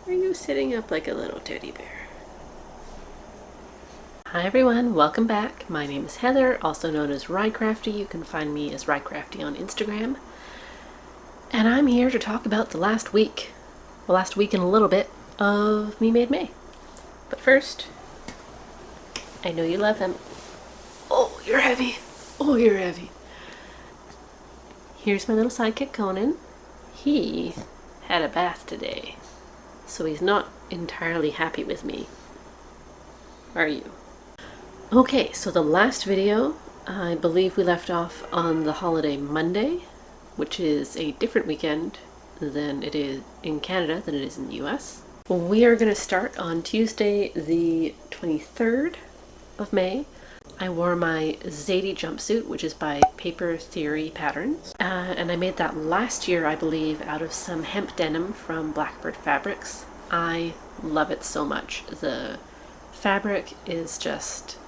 Are you sitting up like a little teddy bear? Hi everyone, welcome back. My name is Heather, also known as Rycrafty. You can find me as Rycrafty on Instagram. And I'm here to talk about the last week and a little bit of Me Made May. But first, I know you love him. Oh, you're heavy. Oh, you're heavy. Here's my little sidekick Conan. He had a bath today, so he's not entirely happy with me. Are you? Okay, so the last video, I believe we left off on the holiday Monday, which is a different weekend than it is in Canada than it is in the US. We are going to start on Tuesday the 23rd of May. I wore my Zadie jumpsuit, which is by Paper Theory Patterns, and I made that last year, I believe, out of some hemp denim from Blackbird Fabrics. I love it so much. The fabric is just,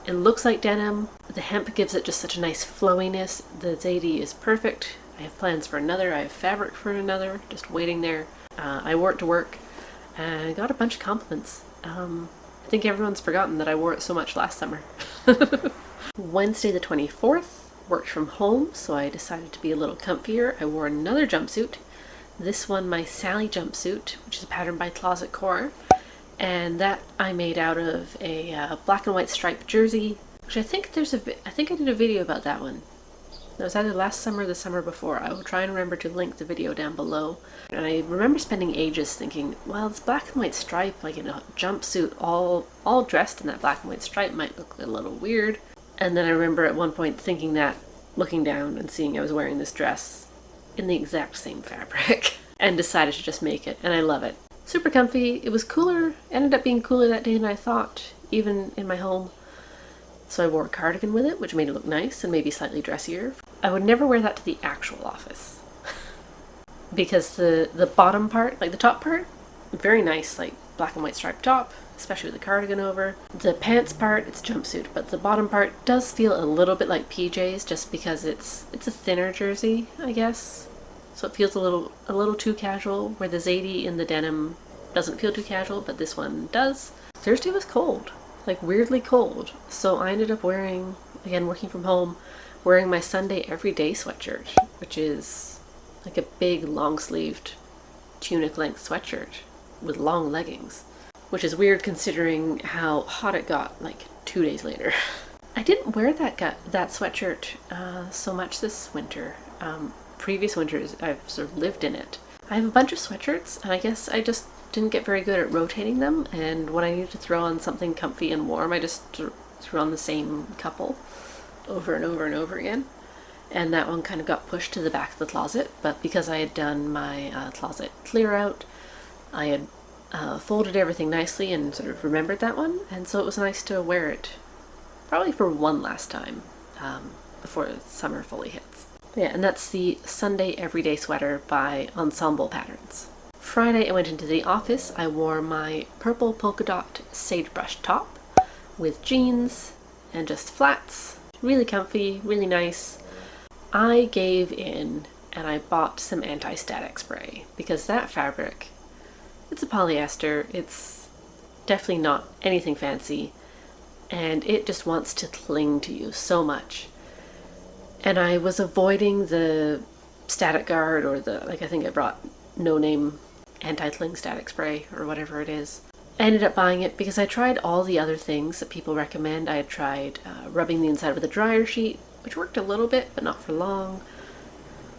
it looks like denim. The hemp gives it just such a nice flowiness. The Zadie is perfect. I have plans for another. I have fabric for another, just waiting there. I wore it to work and I got a bunch of compliments. I think everyone's forgotten that I wore it so much last summer. Wednesday the 24th, worked from home, so I decided to be a little comfier. I wore another jumpsuit. This one, my Sallie jumpsuit, which is a pattern by Closet Core. And that I made out of a black and white striped jersey, which I think I did a video about that one. That was either last summer or the summer before. I will try and remember to link the video down below. And I remember spending ages thinking, well, this black and white stripe, like in a jumpsuit, all dressed in that black and white stripe might look a little weird. And then I remember at one point thinking that, looking down and seeing I was wearing this dress in the exact same fabric, and decided to just make it, and I love it. Super comfy. It was cooler, ended up being cooler that day than I thought, even in my home. So I wore a cardigan with it, which made it look nice and maybe slightly dressier. I would never wear that to the actual office. Because the bottom part, like the top part, very nice, like black and white striped top, especially with the cardigan over. The pants part, it's jumpsuit, but the bottom part does feel a little bit like PJs just because it's a thinner jersey, I guess. So it feels a little too casual, where the Zadie in the denim doesn't feel too casual, but this one does. Thursday was cold, like weirdly cold. So I ended up wearing, again working from home, wearing my Sunday everyday sweatshirt, which is like a big long-sleeved tunic length sweatshirt with long leggings, which is weird considering how hot it got like 2 days later. I didn't wear that sweatshirt so much this winter. Previous winters I've sort of lived in it. I have a bunch of sweatshirts and I guess I just didn't get very good at rotating them, and when I needed to throw on something comfy and warm I just threw on the same couple over and over and over again. And that one kind of got pushed to the back of the closet, but because I had done my closet clear out, I had folded everything nicely and sort of remembered that one, and so it was nice to wear it probably for one last time before summer fully hits. Yeah, and that's the Sunday Everyday Sweater by Ensemble Patterns. Friday I went into the office. I wore my purple polka dot Sagebrush top with jeans and just flats. Really comfy, really nice. I gave in and I bought some anti-static spray because that fabric, it's a polyester, it's definitely not anything fancy, and it just wants to cling to you so much. And I was avoiding the static guard or I think I brought no name anti-cling static spray or whatever it is. I ended up buying it because I tried all the other things that people recommend. I had tried rubbing the inside with a dryer sheet, which worked a little bit, but not for long.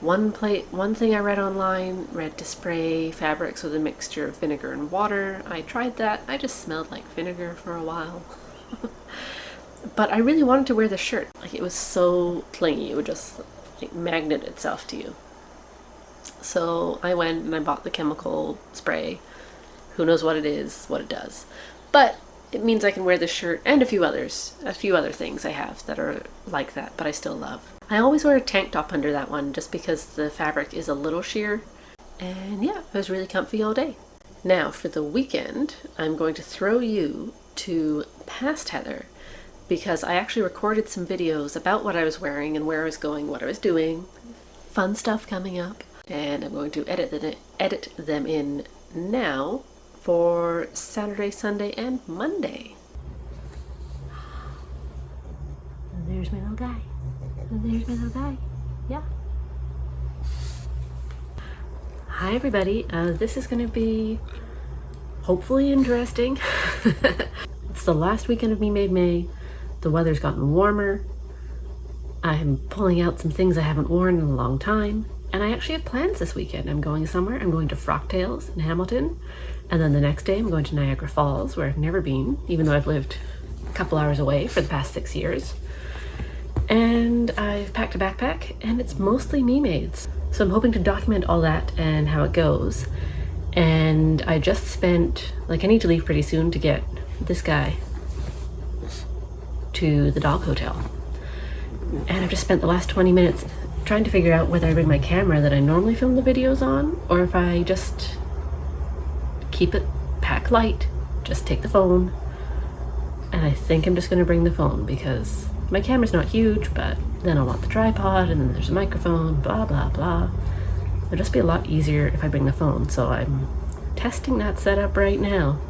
One thing I read online read to spray fabrics with a mixture of vinegar and water. I tried that. I just smelled like vinegar for a while. But I really wanted to wear the shirt. Like, it was so clingy, it would just like magnet itself to you. So I went and I bought the chemical spray. Who knows what it is, what it does. But it means I can wear this shirt and a few other things I have that are like that, but I still love. I always wear a tank top under that one just because the fabric is a little sheer. And yeah, it was really comfy all day. Now for the weekend, I'm going to throw you to past Heather, because I actually recorded some videos about what I was wearing and where I was going, what I was doing. Fun stuff coming up, and I'm going to edit them in now for Saturday, Sunday, and Monday. There's my little guy. There's my little guy. Yeah. Hi everybody. This is going to be hopefully interesting. It's the last weekend of Me Made May. The weather's gotten warmer. I'm pulling out some things I haven't worn in a long time. And I actually have plans this weekend. I'm going somewhere. I'm going to Frocktails in Hamilton. And then the next day I'm going to Niagara Falls, where I've never been, even though I've lived a couple hours away for the past 6 years. And I've packed a backpack, and it's mostly me-mades. So I'm hoping to document all that and how it goes. And I just spent, I need to leave pretty soon to get this guy to the dog hotel. And I've just spent the last 20 minutes trying to figure out whether I bring my camera that I normally film the videos on, or if I just keep it pack light, just take the phone. And I think I'm just gonna bring the phone because my camera's not huge, but then I'll want the tripod, and then there's a microphone, blah, blah, blah. It'll just be a lot easier if I bring the phone, so I'm testing that setup right now.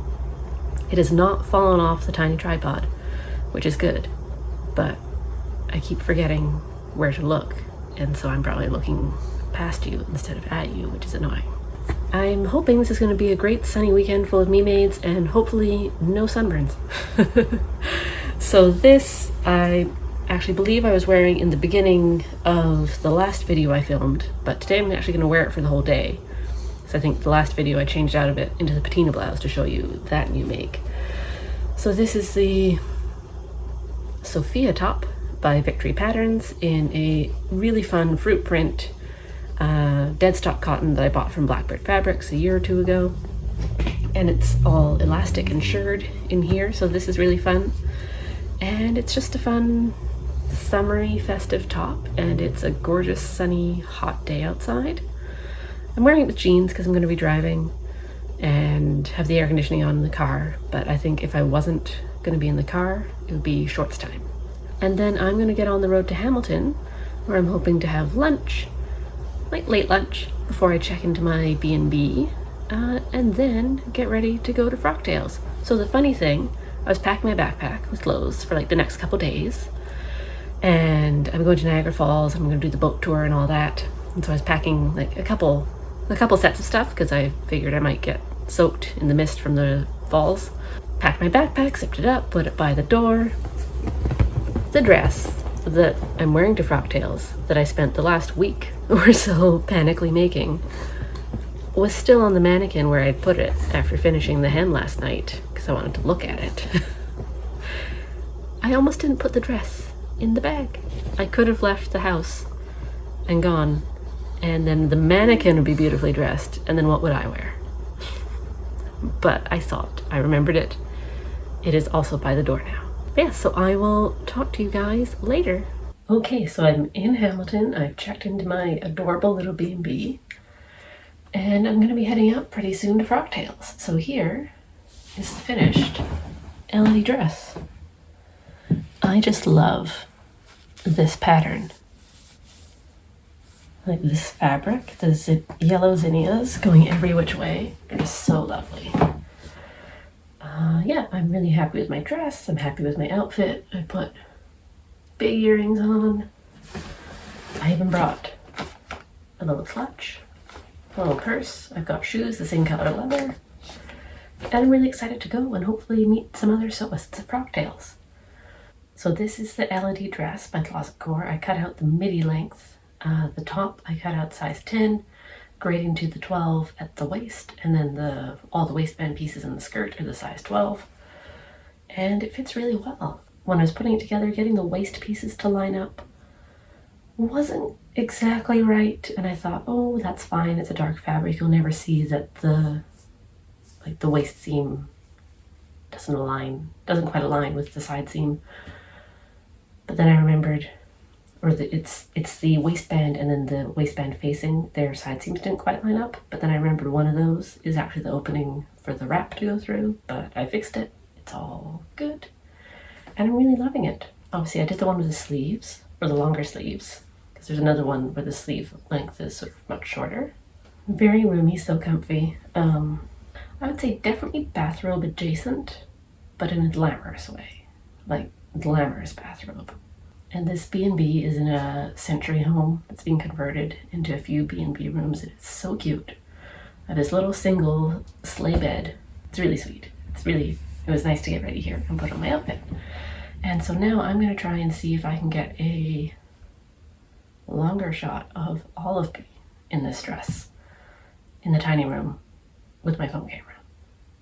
It has not fallen off the tiny tripod, which is good, but I keep forgetting where to look, and so I'm probably looking past you instead of at you, which is annoying. I'm hoping this is going to be a great sunny weekend full of me-mades and hopefully no sunburns. So this, I actually believe I was wearing in the beginning of the last video I filmed, but today I'm actually going to wear it for the whole day. So I think the last video I changed out of it into the patina blouse to show you that new make. So this is the Sofia top by Victory Patterns in a really fun fruit print deadstock cotton that I bought from Blackbird Fabrics a year or two ago. And it's all elastic and shirred in here, so this is really fun. And it's just a fun summery festive top, and it's a gorgeous sunny hot day outside. I'm wearing it with jeans because I'm going to be driving and have the air conditioning on in the car, but I think if I wasn't going to be in the car, it would be shorts time. And then I'm going to get on the road to Hamilton, where I'm hoping to have lunch, late lunch, before I check into my B&B, and then get ready to go to Frocktails. So the funny thing, I was packing my backpack with clothes for the next couple days, and I'm going to Niagara Falls, and I'm going to do the boat tour and all that. And so I was packing a couple sets of stuff because I figured I might get soaked in the mist from the falls. Packed my backpack, zipped it up, put it by the door. The dress that I'm wearing to Frocktails, that I spent the last week or so panically making, was still on the mannequin where I'd put it after finishing the hem last night because I wanted to look at it. I almost didn't put the dress in the bag. I could have left the house and gone, and then the mannequin would be beautifully dressed, and then what would I wear? But I saw it. I remembered it. It is also by the door now. Yeah, so I will talk to you guys later. Okay, so I'm in Hamilton. I've checked into my adorable little B&B, and I'm going to be heading out pretty soon to Frocktails. So here is the finished Elodie dress. I just love this pattern. This fabric, the yellow zinnias going every which way. It is so lovely. Yeah, I'm really happy with my dress. I'm happy with my outfit. I put big earrings on. I even brought a little clutch, a little purse. I've got shoes, the same color leather. And I'm really excited to go and hopefully meet some other sewists at Frocktails. So this is the Elodie dress by Closet Core. I cut out the midi length. The top I cut out size 10. Grading to the 12 at the waist, and then all the waistband pieces in the skirt are the size 12. And it fits really well. When I was putting it together, getting the waist pieces to line up wasn't exactly right, and I thought, oh, that's fine, it's a dark fabric, you'll never see that the waist seam doesn't quite align with the side seam. But then I remembered, it's the waistband and then the waistband facing, their side seams didn't quite line up, but then I remembered one of those is actually the opening for the wrap to go through, but I fixed it. It's all good. And I'm really loving it. Obviously I did the one with the sleeves, or the longer sleeves, because there's another one where the sleeve length is sort of much shorter. Very roomy, so comfy. I would say definitely bathrobe adjacent, but in a glamorous way, like glamorous bathrobe. And this B&B is in a century home that's being converted into a few B&B rooms. It's so cute. I have this little single sleigh bed. It's really sweet. It was nice to get ready here and put on my outfit. And so now I'm going to try and see if I can get a longer shot of all of me in this dress in the tiny room with my phone camera.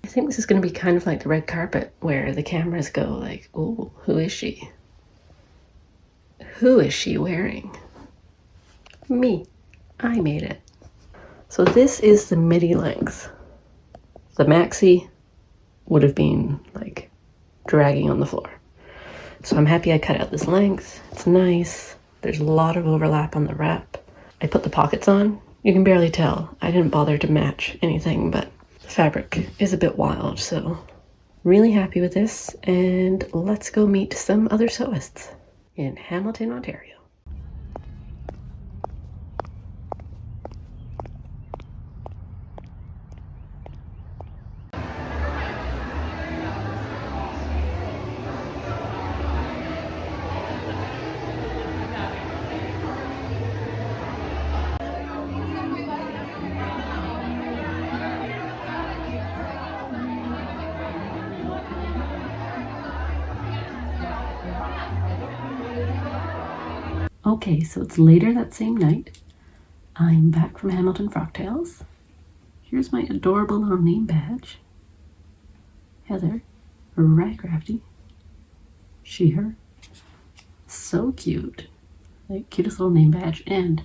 I think this is going to be kind of like the red carpet where the cameras go like, oh, who is she? Who is she wearing? Me. I made it. So this is the midi length. The maxi would have been like dragging on the floor. So I'm happy I cut out this length. It's nice. There's a lot of overlap on the wrap. I put the pockets on. You can barely tell. I didn't bother to match anything, but the fabric is a bit wild, so really happy with this. And let's go meet some other sewists in Hamilton, Ontario. Okay, so it's later that same night. I'm back from Hamilton Frocktails. Here's my adorable little name badge. Heather, right crafty. She, her. So cute. Like, cutest little name badge and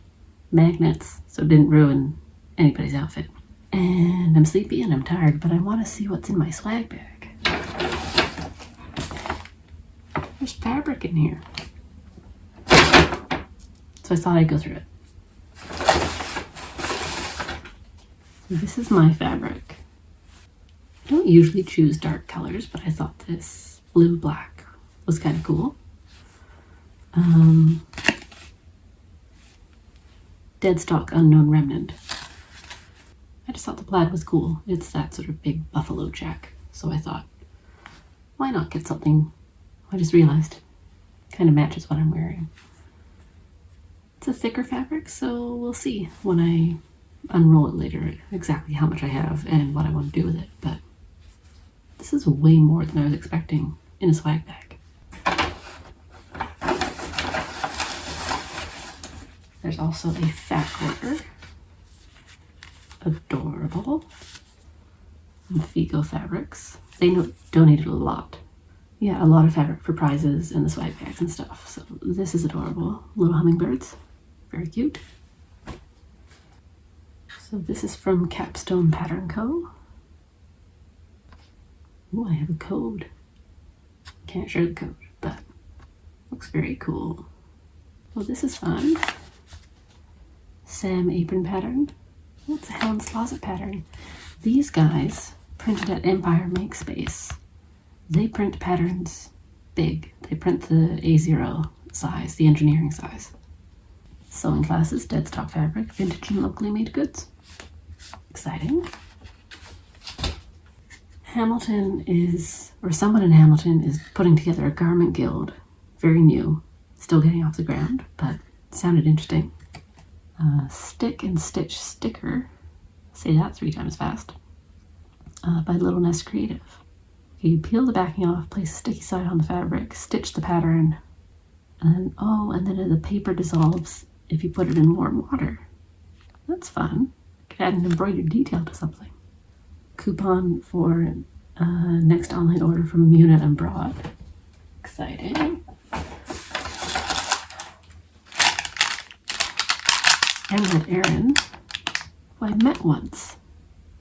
magnets, so it didn't ruin anybody's outfit. And I'm sleepy and I'm tired, but I want to see what's in my swag bag. There's fabric in here. So I thought I'd go through it. This is my fabric. I don't usually choose dark colors, but I thought this blue black was kind of cool. Deadstock Unknown Remnant. I just thought the plaid was cool. It's that sort of big buffalo check. So I thought, why not get something? I just realized kind of matches what I'm wearing. It's a thicker fabric, so we'll see when I unroll it later exactly how much I have and what I want to do with it. But this is way more than I was expecting in a swag bag. There's also a fat quarter. Adorable. From Figo Fabrics. They donated a lot. Yeah, a lot of fabric for prizes and the swag bags and stuff. So this is adorable. Little hummingbirds. Very cute. So this is from Capstone Pattern Co. Oh, I have a code. Can't share the code, but looks very cool. Oh, this is fun. Sam Apron Pattern. Oh, it's a Helen's Closet pattern. These guys printed at Empire Makespace. They print patterns big. They print the A0 size, the engineering size. Sewing classes, deadstock fabric, vintage and locally made goods. Exciting. Hamilton is, or someone in Hamilton is putting together a garment guild. Very new, still getting off the ground, but sounded interesting. Stick and Stitch sticker, say that 3 times fast, by Little Nest Creative. Okay, you peel the backing off, place a sticky side on the fabric, stitch the pattern, and then the paper dissolves if you put it in warm water. That's fun. Could add an embroidered detail to something. Coupon for next online order from Muna and Broad. Exciting. And that Erin, who I met once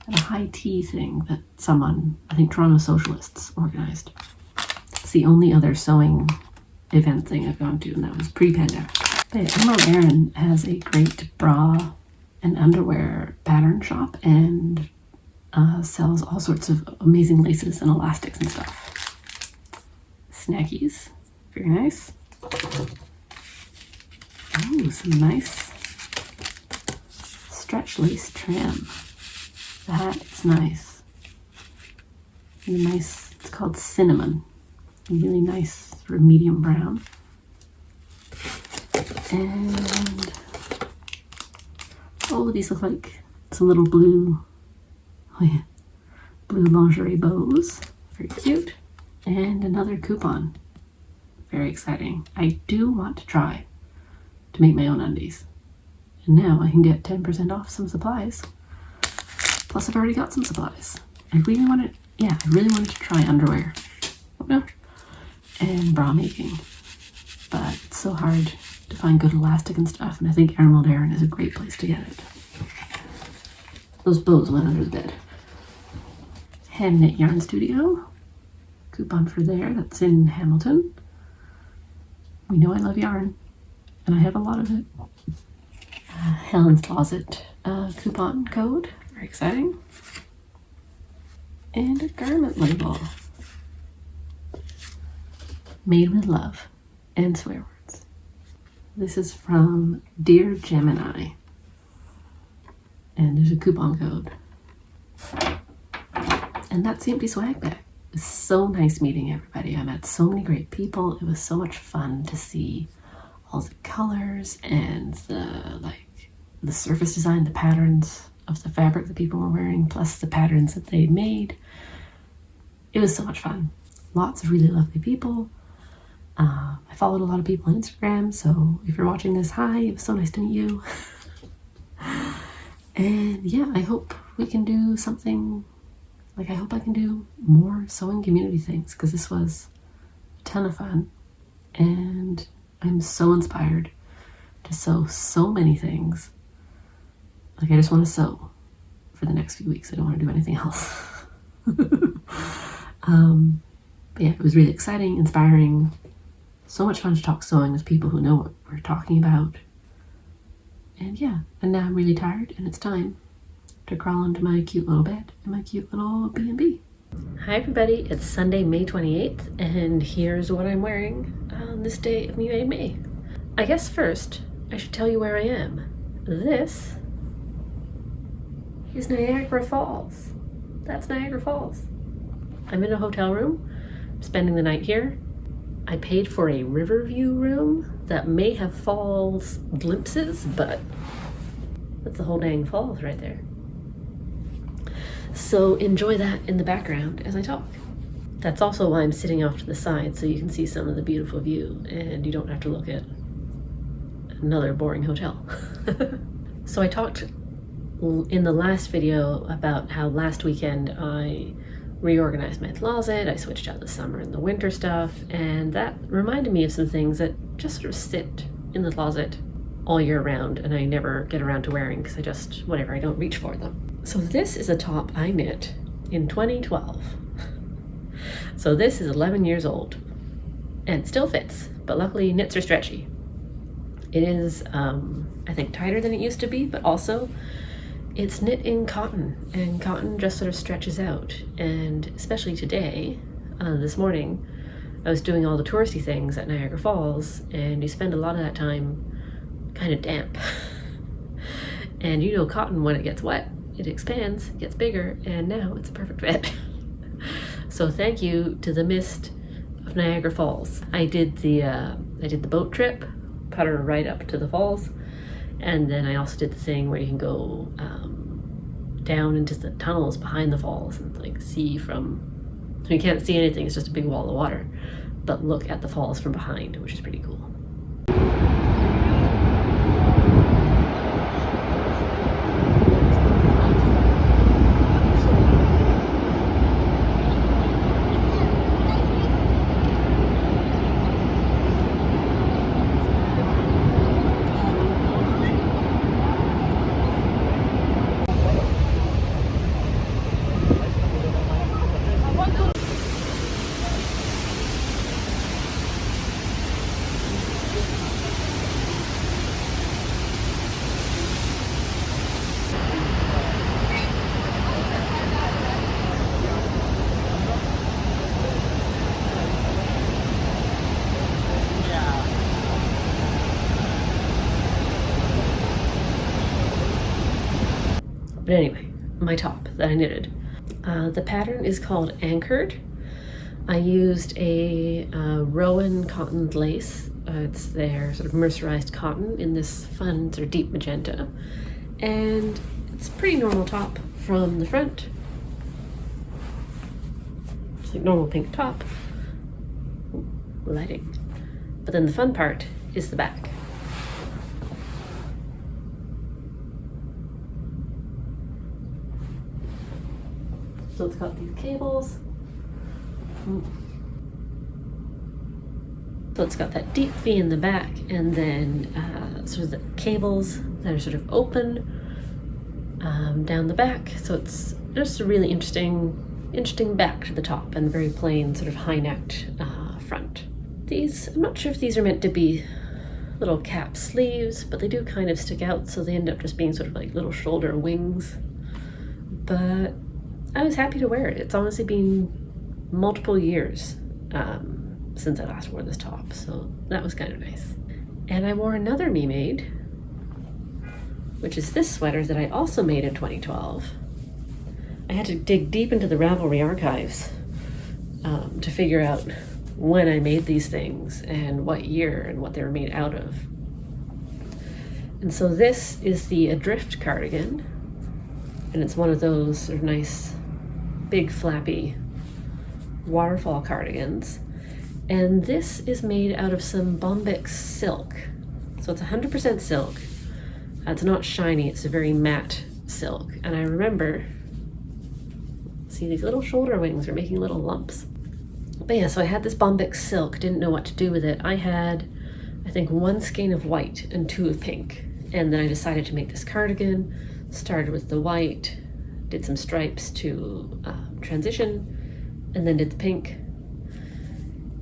at a high tea thing that someone, I think Toronto Socialists, organized. It's the only other sewing event thing I've gone to, and that was pre-pandemic. But Emerald Erin has a great bra and underwear pattern shop and sells all sorts of amazing laces and elastics and stuff. Snackies, very nice. Oh, some nice stretch lace trim. That is nice. in a nice, it's called cinnamon. Really nice sort of medium brown. And oh, these look like some little blue, oh yeah, blue lingerie bows. Very cute. And another coupon. Very exciting. I do want to try to make my own undies. And now I can get 10% off some supplies. Plus I've already got some supplies. I really wanted to try underwear. Oh no. And bra making. But it's so hard to find good elastic and stuff, and I think Emerald Erin is a great place to get it. Those bows went under the bed. Hand Knit Yarn Studio. Coupon for there, that's in Hamilton. We know I love yarn, and I have a lot of it. Helen's Closet coupon code, very exciting. And a garment label. Made with love and swear words. This is from Dear Gemini. And there's a coupon code. And that's the empty swag bag. It was so nice meeting everybody. I met so many great people. It was so much fun to see all the colors and the surface design, the patterns of the fabric that people were wearing, plus the patterns that they made. It was so much fun. Lots of really lovely people. I followed a lot of people on Instagram, so if you're watching this, hi, it was so nice to meet you. And yeah, I hope we can do something, I hope I can do more sewing community things, because this was a ton of fun. And I'm so inspired to sew so many things. I just want to sew for the next few weeks. I don't want to do anything else. But yeah, it was really exciting, inspiring. So much fun to talk sewing with people who know what we're talking about. And yeah, and now I'm really tired and it's time to crawl into my cute little bed in my cute little B&B. Hi everybody, it's Sunday, May 28th, and here's what I'm wearing on this day of Me Made May. I guess first, I should tell you where I am. This is Niagara Falls. That's Niagara Falls. I'm in a hotel room, spending the night here. I paid for a river view room that may have falls glimpses, but that's the whole dang falls right there. So enjoy that in the background as I talk. That's also why I'm sitting off to the side, so you can see some of the beautiful view and you don't have to look at another boring hotel. So I talked in the last video about how last weekend I reorganized my closet. I switched out the summer and the winter stuff, and that reminded me of some things that just sort of sit in the closet all year round and I never get around to wearing because I don't reach for them. So this is a top I knit in 2012. So this is 11 years old and still fits, but luckily knits are stretchy. It is, I think, tighter than it used to be, but also it's knit in cotton, and cotton just sort of stretches out. And especially today, this morning, I was doing all the touristy things at Niagara Falls, and you spend a lot of that time kind of damp. And you know cotton, when it gets wet, it expands, gets bigger, and now it's a perfect fit. So thank you to the mist of Niagara Falls. I did the boat trip, putter right up to the falls. And then I also did the thing where you can go down into the tunnels behind the falls and see from, you can't see anything, it's just a big wall of water, but look at the falls from behind, which is pretty cool. But anyway, my top that I knitted. The pattern is called Anchored. I used a Rowan cotton lace. It's their sort of mercerized cotton in this fun sort of deep magenta. And it's a pretty normal top from the front. It's like normal pink top. Ooh, lighting. But then the fun part is the back. So it's got these cables. So it's got that deep V in the back, and then sort of the cables that are sort of open down the back. So it's just a really interesting back to the top, and very plain sort of high-necked front. These, I'm not sure if these are meant to be little cap sleeves, but they do kind of stick out, so they end up just being sort of like little shoulder wings. But I was happy to wear it. It's honestly been multiple years since I last wore this top, so that was kind of nice. And I wore another me made, which is this sweater that I also made in 2012. I had to dig deep into the Ravelry archives to figure out when I made these things and what year and what they were made out of. And so this is the Adrift cardigan, and it's one of those sort of nice big flappy waterfall cardigans. And this is made out of some bombyx silk. So it's 100% silk. It's not shiny, it's a very matte silk. And I remember, see, these little shoulder wings are making little lumps. But yeah, so I had this bombyx silk, didn't know what to do with it. I had, I think, 1 skein of white and 2 of pink. And then I decided to make this cardigan, started with the white, did some stripes to transition, and then did the pink.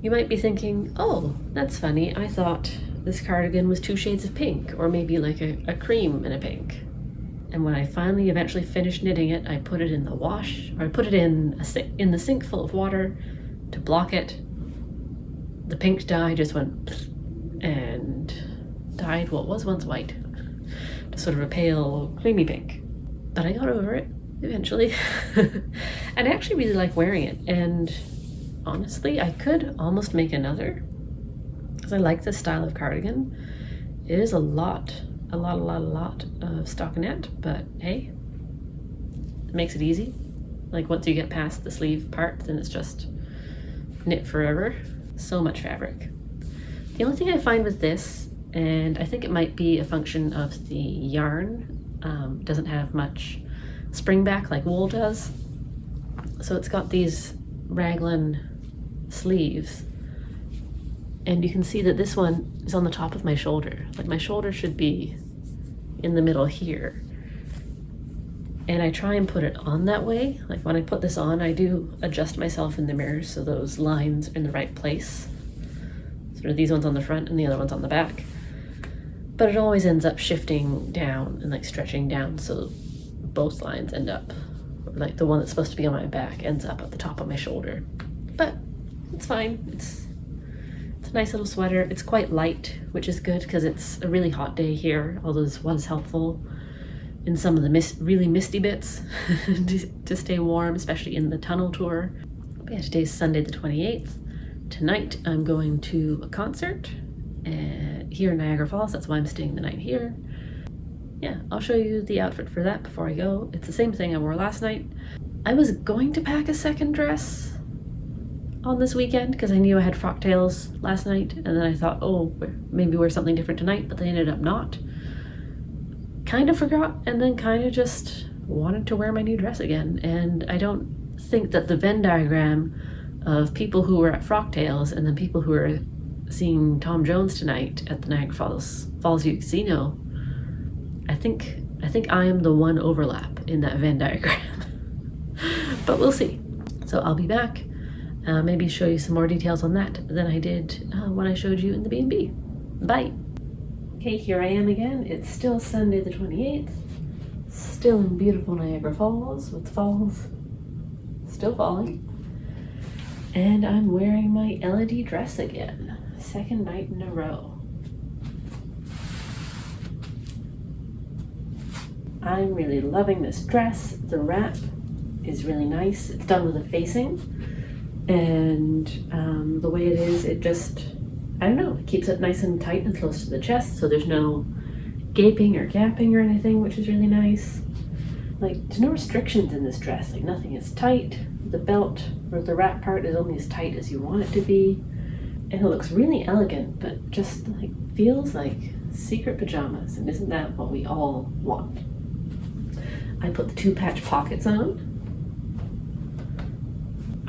You might be thinking, oh, that's funny. I thought this cardigan was 2 shades of pink, or maybe like a cream and a pink. And when I finally eventually finished knitting it, I put it in the wash, or I put it in the sink full of water to block it. The pink dye just went and dyed what was once white to sort of a pale, creamy pink. But I got over it eventually. And I actually really like wearing it. And honestly, I could almost make another, because I like this style of cardigan. It is a lot of stockinette, but hey, it makes it easy. Like once you get past the sleeve part, then it's just knit forever. So much fabric. The only thing I find with this, and I think it might be a function of the yarn, doesn't have much spring back like wool does. So it's got these raglan sleeves, and you can see that this one is on the top of my shoulder. Like my shoulder should be in the middle here, and I try and put it on that way. Like when I put this on, I do adjust myself in the mirror so those lines are in the right place. Sort of these ones on the front and the other ones on the back, but it always ends up shifting down and like stretching down, so both lines end up, like the one that's supposed to be on my back ends up at the top of my shoulder. But it's fine. It's a nice little sweater. It's quite light, which is good because it's a really hot day here, although this was helpful in some of the really misty bits to stay warm, especially in the tunnel tour. But yeah, today's Sunday the 28th. Tonight I'm going to a concert here in Niagara Falls. That's why I'm staying the night here. Yeah, I'll show you the outfit for that before I go. It's the same thing I wore last night. I was going to pack a second dress on this weekend because I knew I had Frocktails last night, and then I thought, oh, maybe wear something different tonight, but they ended up not. Kind of forgot, and then kind of just wanted to wear my new dress again. And I don't think that the Venn diagram of people who were at Frocktails and then people who are seeing Tom Jones tonight at the Niagara Falls View Casino, I think I am the one overlap in that Venn diagram. But we'll see. So I'll be back, maybe show you some more details on that than I did when I showed you in the B&B. Bye. Okay, here I am again. It's still Sunday the 28th, still in beautiful Niagara Falls with falls still falling. And I'm wearing my Elodie dress again, second night in a row. I'm really loving this dress. The wrap is really nice. It's done with a facing, and the way it is, it just, I don't know, it keeps it nice and tight and close to the chest, so there's no gaping or gapping or anything, which is really nice. Like, there's no restrictions in this dress, like nothing is tight. The belt or the wrap part is only as tight as you want it to be, and it looks really elegant, but just like feels like secret pajamas, and isn't that what we all want? I put the 2 patch pockets on.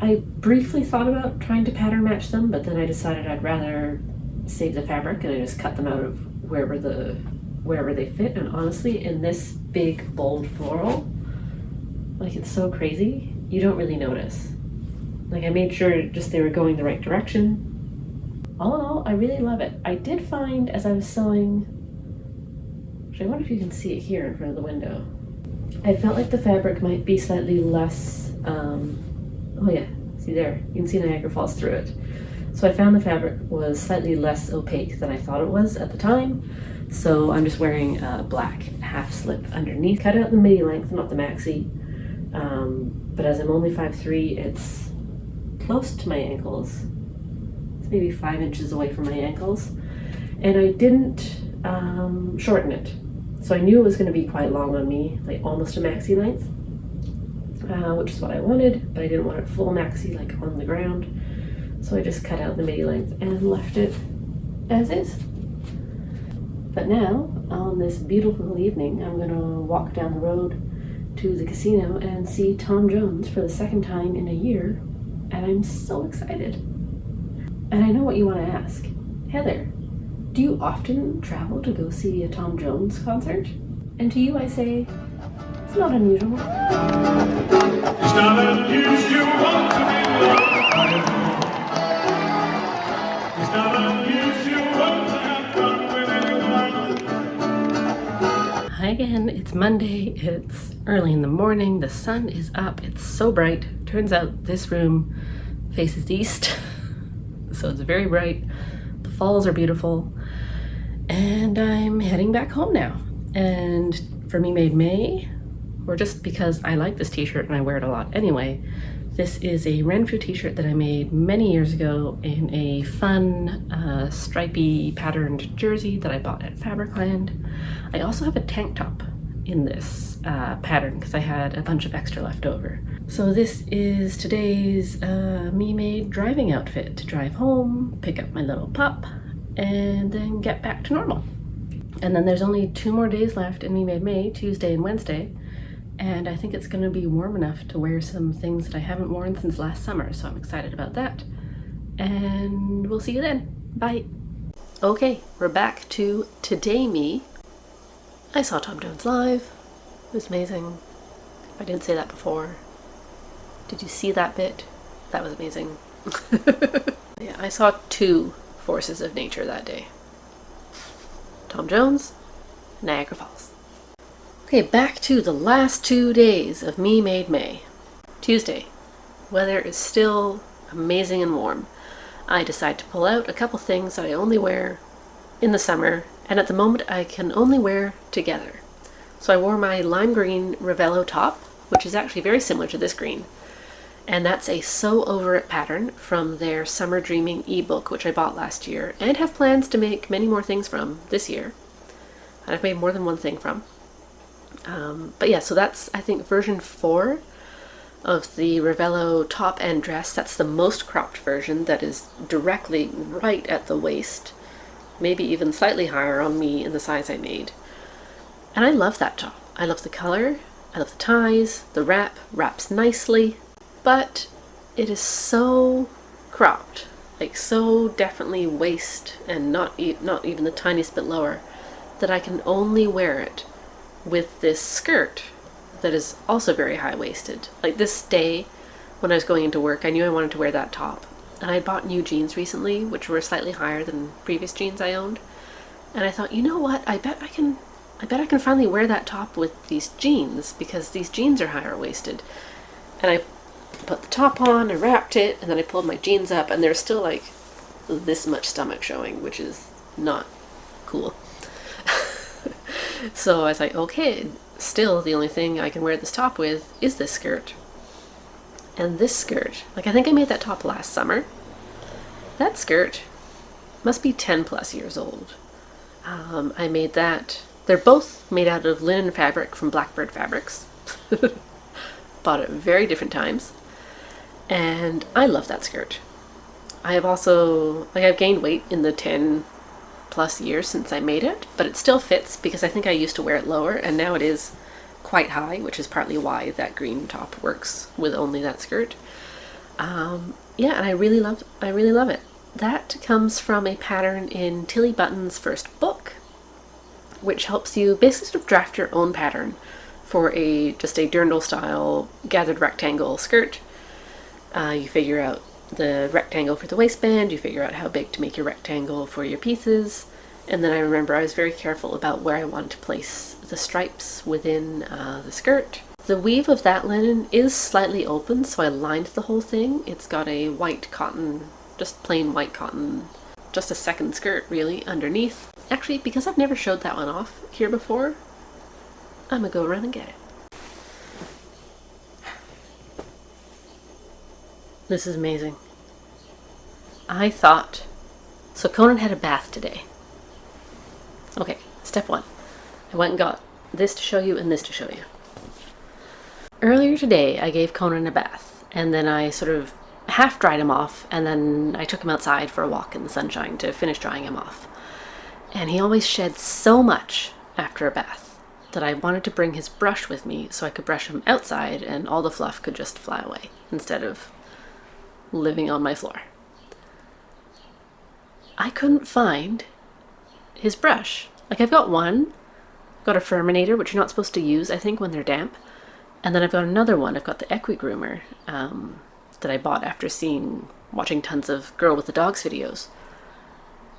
I briefly thought about trying to pattern match them, but then I decided I'd rather save the fabric, and I just cut them out of wherever they fit. And honestly, in this big bold floral, like, it's so crazy, you don't really notice. Like, I made sure just they were going the right direction. All in all, I really love it. I did find as I was sewing, which I wonder if you can see it here in front of the window, I felt like the fabric might be slightly less, oh yeah, see there, you can see Niagara Falls through it. So I found the fabric was slightly less opaque than I thought it was at the time. So I'm just wearing a black half slip underneath. Cut out the midi length, not the maxi. But as I'm only 5'3", it's close to my ankles. It's maybe 5 inches away from my ankles. And I didn't shorten it. So I knew it was going to be quite long on me, like almost a maxi length, which is what I wanted, but I didn't want it full maxi, like on the ground. So I just cut out the midi length and left it as is. But now, on this beautiful evening, I'm going to walk down the road to the casino and see Tom Jones for the second time in a year, and I'm so excited. And I know what you want to ask. Heather, do you often travel to go see a Tom Jones concert? And to you I say, it's not unusual. It's not unusual to be loved. It's not unusual to have fun with anyone. Hi again, it's Monday, it's early in the morning, the sun is up, it's so bright. Turns out this room faces east, so it's very bright. The falls are beautiful, and I'm heading back home now. And for Me Made May, or just because I like this t-shirt and I wear it a lot anyway, this is a Renfrew t-shirt that I made many years ago in a fun stripy patterned jersey that I bought at Fabricland. I also have a tank top in this pattern because I had a bunch of extra left over. So this is today's Me Made driving outfit to drive home, pick up my little pup, and then get back to normal. And then there's only 2 more days left in Me Made May, Tuesday and Wednesday, and I think it's going to be warm enough to wear some things that I haven't worn since last summer, so I'm excited about that. And we'll see you then. Bye. Okay, we're back to Today Me. I saw Tom Jones live. It was amazing. If I didn't say that before. Did you see that bit? That was amazing. Yeah, I saw 2 forces of nature that day. Tom Jones, Niagara Falls. Okay, back to the last 2 days of Me Made May. Tuesday, weather is still amazing and warm. I decide to pull out a couple things that I only wear in the summer, and at the moment I can only wear together. So I wore my lime green Ravello top, which is actually very similar to this green. And that's a Sew Over It pattern from their Summer Dreaming ebook, which I bought last year, and have plans to make many more things from this year. And I've made more than one thing from. But yeah, so that's, I think, version 4 of the Ravello top and dress. That's the most cropped version that is directly right at the waist, maybe even slightly higher on me in the size I made. And I love that top. I love the color, I love the ties, the wraps nicely, but it is so cropped, like so definitely waist and not even the tiniest bit lower, that I can only wear it with this skirt that is also very high-waisted. Like this day, when I was going into work, I knew I wanted to wear that top. And I bought new jeans recently, which were slightly higher than previous jeans I owned. And I thought, you know what, I bet I can finally wear that top with these jeans, because these jeans are higher waisted. And I put the top on, I wrapped it, and then I pulled my jeans up, and there's still like this much stomach showing, which is not cool. So I was like, okay, still the only thing I can wear this top with is this skirt. And this skirt, like I think I made that top last summer. That skirt must be 10 plus years old. I made that. They're both made out of linen fabric from Blackbird Fabrics. Bought it at very different times. And I love that skirt. I have also, like, I've gained weight in the 10 plus years since I made it, but it still fits because I think I used to wear it lower and now it is quite high, which is partly why that green top works with only that skirt. Yeah, and I really love it. That comes from a pattern in Tilly Button's first book, which helps you basically sort of draft your own pattern for just a dirndl style gathered rectangle skirt. You figure out the rectangle for the waistband, you figure out how big to make your rectangle for your pieces, and then I remember I was very careful about where I wanted to place the stripes within the skirt. The weave of that linen is slightly open, so I lined the whole thing. It's got a white cotton, just plain white cotton, just a second skirt really underneath. Actually, because I've never showed that one off here before, I'm gonna go around and get it. This is amazing. I thought, so Conan had a bath today. Okay, step one. I went and got this to show you and this to show you. Earlier today, I gave Conan a bath, and then I sort of half dried him off, and then I took him outside for a walk in the sunshine to finish drying him off. And he always sheds so much after a bath that I wanted to bring his brush with me so I could brush him outside and all the fluff could just fly away instead of living on my floor. I couldn't find his brush. Like, I've got one, I've got a Furminator, which you're not supposed to use, I think, when they're damp. And then I've got another one, I've got the Equi-Groomer that I bought after watching tons of Girl with the Dogs videos.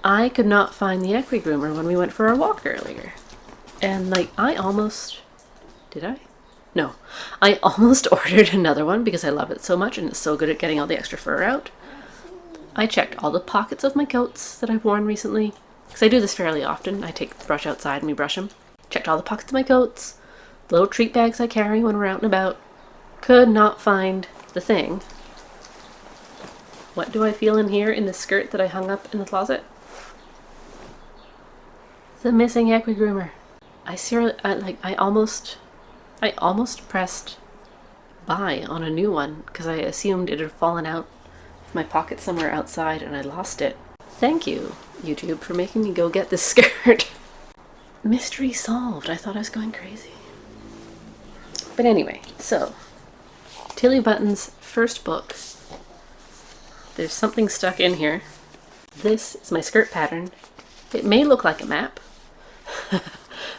I could not find the Equi-Groomer when we went for our walk earlier. And like, did I? No. I almost ordered another one because I love it so much and it's so good at getting all the extra fur out. I checked all the pockets of my coats that I've worn recently, because I do this fairly often. I take the brush outside and we brush them. Checked all the pockets of my coats, the little treat bags I carry when we're out and about. Could not find the thing. What do I feel in here in the skirt that I hung up in the closet? The missing Equi-Groomer. I almost pressed buy on a new one because I assumed it had fallen out of my pocket somewhere outside and I lost it. Thank you, YouTube, for making me go get this skirt. Mystery solved. I thought I was going crazy. But anyway, so Tilly Button's first book. There's something stuck in here. This is my skirt pattern. It may look like a map.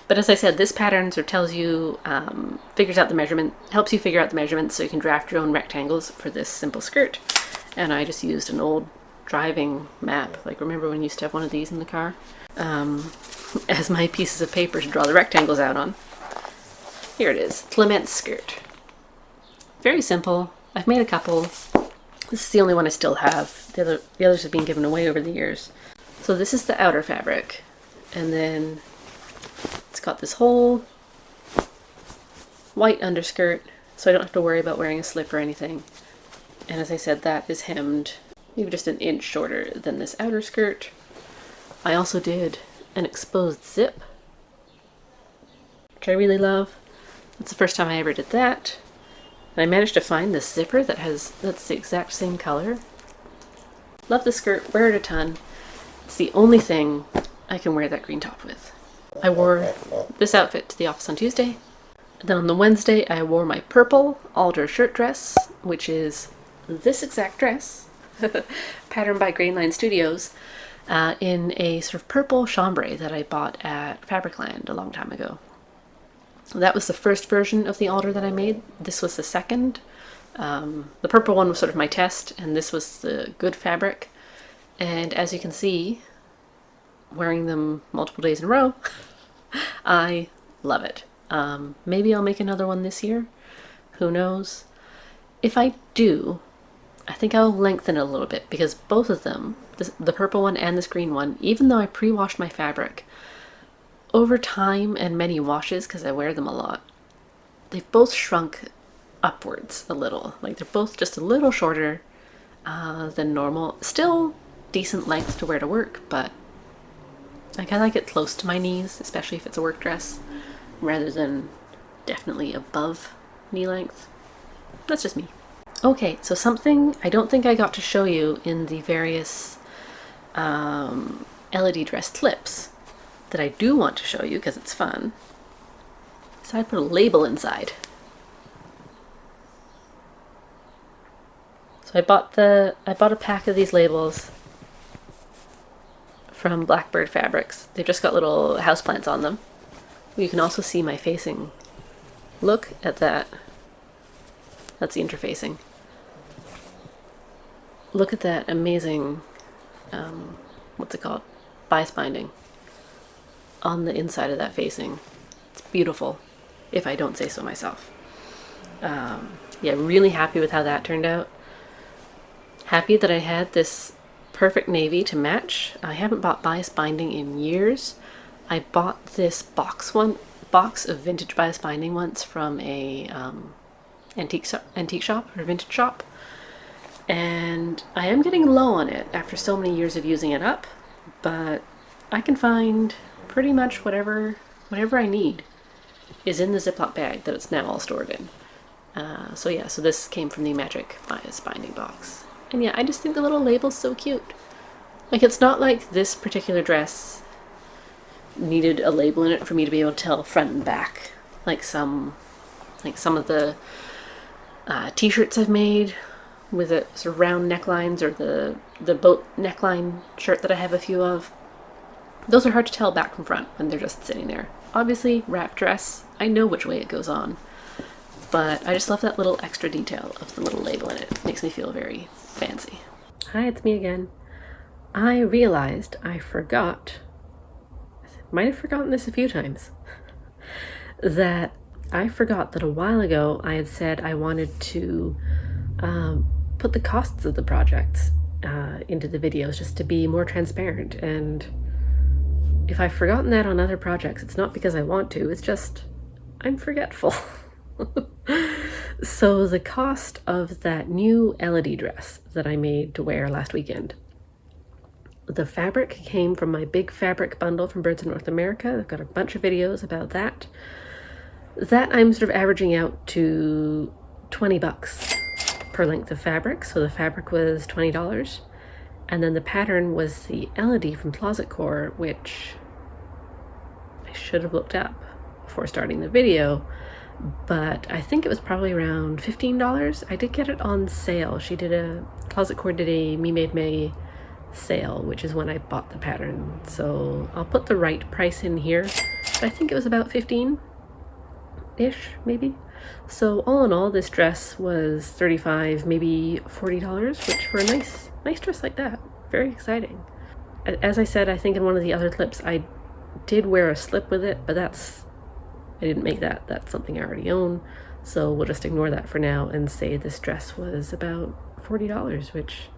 But as I said, this pattern sort of tells you, figures out the measurement, helps you figure out the measurements so you can draft your own rectangles for this simple skirt. And I just used an old driving map. Like, remember when you used to have one of these in the car? As my pieces of paper to draw the rectangles out on. Here it is, Clement's skirt. Very simple. I've made a couple. This is the only one I still have. The others have been given away over the years. So this is the outer fabric. And then it's got this whole white underskirt, so I don't have to worry about wearing a slip or anything. And as I said, that is hemmed maybe just an inch shorter than this outer skirt. I also did an exposed zip, which I really love. That's the first time I ever did that. And I managed to find this zipper that's the exact same color. Love the skirt, wear it a ton. It's the only thing I can wear that green top with. I wore this outfit to the office on Tuesday. And then on the Wednesday, I wore my purple Alder Shirtdress, which is this exact dress, patterned by Grainline Studios, in a sort of purple chambray that I bought at Fabricland a long time ago. That was the first version of the Alder that I made. This was the second. The purple one was sort of my test, and this was the good fabric. And as you can see, wearing them multiple days in a row, I love it. Maybe I'll make another one this year. Who knows? If I do, I think I'll lengthen it a little bit because both of them, the purple one and this green one, even though I pre-washed my fabric, over time and many washes, because I wear them a lot, they've both shrunk upwards a little. Like they're both just a little shorter than normal. Still decent length to wear to work, but I kind of like it close to my knees, especially if it's a work dress, rather than definitely above knee length. That's just me. Okay, so something I don't think I got to show you in the various Elodie Dress clips that I do want to show you because it's fun. So I put a label inside. So I bought a pack of these labels from Blackbird Fabrics. They've just got little houseplants on them. You can also see my facing. Look at that. That's the interfacing. Look at that amazing, what's it called? Bias binding on the inside of that facing. It's beautiful, if I don't say so myself. Yeah, really happy with how that turned out. Happy that I had this perfect navy to match. I haven't bought bias binding in years. I bought this box of vintage bias binding once from a antique shop or vintage shop, and I am getting low on it after so many years of using it up, but I can find pretty much whatever I need is in the Ziploc bag that it's now all stored in. So yeah, so this came from the Magic bias binding box. And yeah, I just think the little label's so cute. Like, it's not like this particular dress needed a label in it for me to be able to tell front and back, like some of the t-shirts I've made with a sort of round necklines, or the boat neckline shirt that I have a few of. Those are hard to tell back from front when they're just sitting there. Obviously, wrap dress, I know which way it goes on, but I just love that little extra detail of the little label in it. It makes me feel very fancy. Hi, it's me again. I realized I might have forgotten this a few times, that I forgot that a while ago I had said I wanted to put the costs of the projects into the videos just to be more transparent. And if I've forgotten that on other projects, it's not because I want to, it's just I'm forgetful. So the cost of that new Elodie dress that I made to wear last weekend, the fabric came from my big fabric bundle from Birds of North America. I've got a bunch of videos about that. That I'm sort of averaging out to $20 per length of fabric. So the fabric was $20. And then the pattern was the Elodie from Closet Core, which I should have looked up before starting the video, but I think it was probably around $15. I did get it on sale. Closet Core did a Me Made May sale, which is when I bought the pattern. So I'll put the right price in here, but I think it was about 15-ish, maybe. So all in all, this dress was $35, maybe $40, which for a nice dress like that, very exciting. As I said, I think in one of the other clips, I did wear a slip with it, but I didn't make that. That's something I already own. So we'll just ignore that for now and say this dress was about $40, which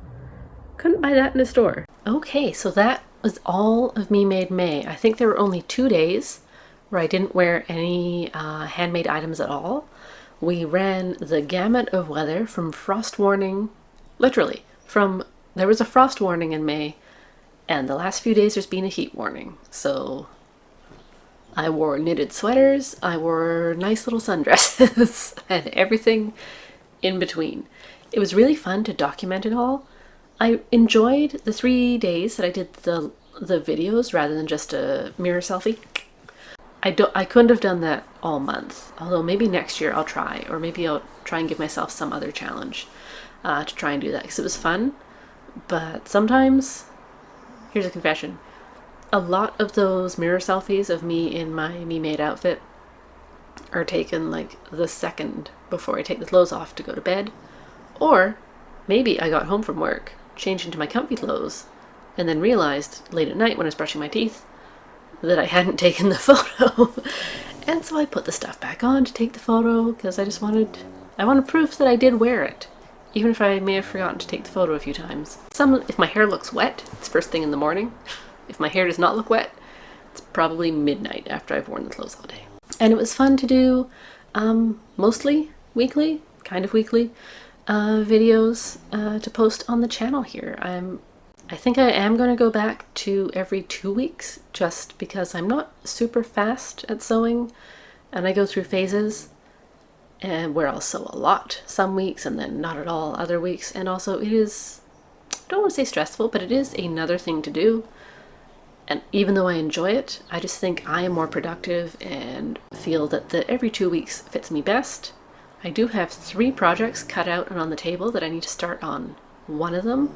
couldn't buy that in a store. Okay, so that was all of Me Made May. I think there were only 2 days where I didn't wear any handmade items at all. We ran the gamut of weather from frost warning, literally, there was a frost warning in May, and the last few days there's been a heat warning. So I wore knitted sweaters, I wore nice little sundresses, and everything in between. It was really fun to document it all. I enjoyed the 3 days that I did the videos rather than just a mirror selfie. I couldn't have done that all month, although maybe next year I'll try, or maybe I'll try and give myself some other challenge to try and do that, because it was fun. But sometimes, here's a confession, a lot of those mirror selfies of me in my Me Made outfit are taken like the second before I take the clothes off to go to bed, or maybe I got home from work, changed into my comfy clothes, and then realized late at night when I was brushing my teeth that I hadn't taken the photo. And so I put the stuff back on to take the photo, because I wanted proof that I did wear it, even if I may have forgotten to take the photo a few times. If my hair looks wet, it's first thing in the morning. If my hair does not look wet, it's probably midnight after I've worn the clothes all day. And it was fun to do, mostly weekly. kind of weekly videos to post on the channel here. I think I am going to go back to every 2 weeks just because I'm not super fast at sewing and I go through phases and where I'll sew a lot some weeks and then not at all other weeks. And also it is, I don't want to say stressful, but it is another thing to do. And even though I enjoy it, I just think I am more productive and feel that the every 2 weeks fits me best. I do have 3 projects cut out and on the table that I need to start on one of them.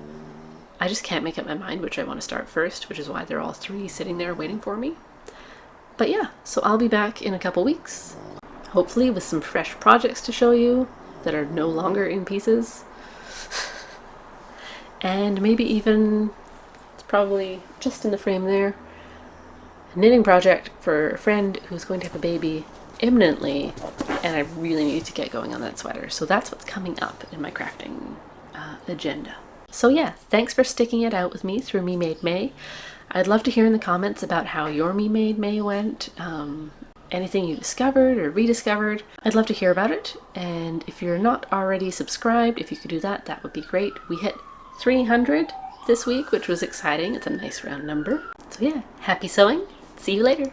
I just can't make up my mind which I want to start first, which is why they're all 3 sitting there waiting for me. But yeah, so I'll be back in a couple weeks, hopefully with some fresh projects to show you that are no longer in pieces. And maybe even, it's probably just in the frame there, a knitting project for a friend who's going to have a baby imminently, and I really need to get going on that sweater. So that's what's coming up in my crafting agenda. So yeah, thanks for sticking it out with me through Me Made May. I'd love to hear in the comments about how your Me Made May went, anything you discovered or rediscovered. I'd love to hear about it. And if you're not already subscribed, if you could do that, that would be great. We hit 300 this week, which was exciting. It's a nice round number. So yeah, happy sewing. See you later.